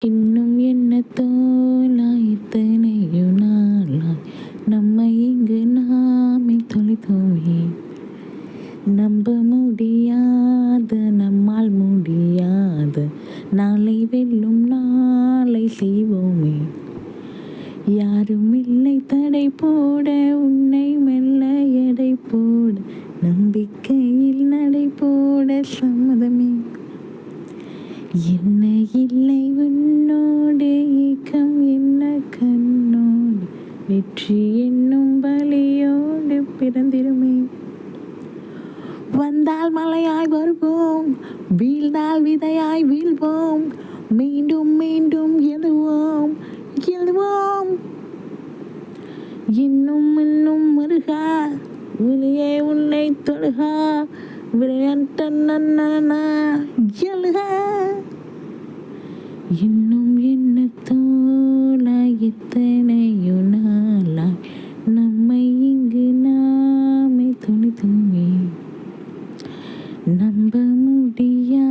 இன்னும் என்ன தோலாய் எத்தனையோ நாளாய் நம்மை இங்கு நாமே தொலைத்தோமே. நம்ப முடியாத நம்மால் முடியாத நாளை வெல்லும் நாளை செய்வோமே. யாரும் இல்லை தடை போட உன்னை மெல்ல எடை போட நம்பிக்கையில் நடை போட சம்மதமே. என்ன இல்லை உன்னோடு ஏக்கம் என்ன கண்ணோடு வெற்றி என்னும் பலியோடு பிறந்திருமே. வந்தால் மலையாய் வருவோம், வீழ்ந்தால் விதையாய் வீழ்வோம், மீண்டும் மீண்டும் எழுவோம் எழுவோம். இன்னும் இன்னும் முருகா உனையே உன்னை தொழுகா விளையாட்ட எழுகா. இன்னும் என்ன தோலாய் எத்தனையோ நாளாய் நம்மை இங்கு நாமே துணித்துமே. நம்ப முடியா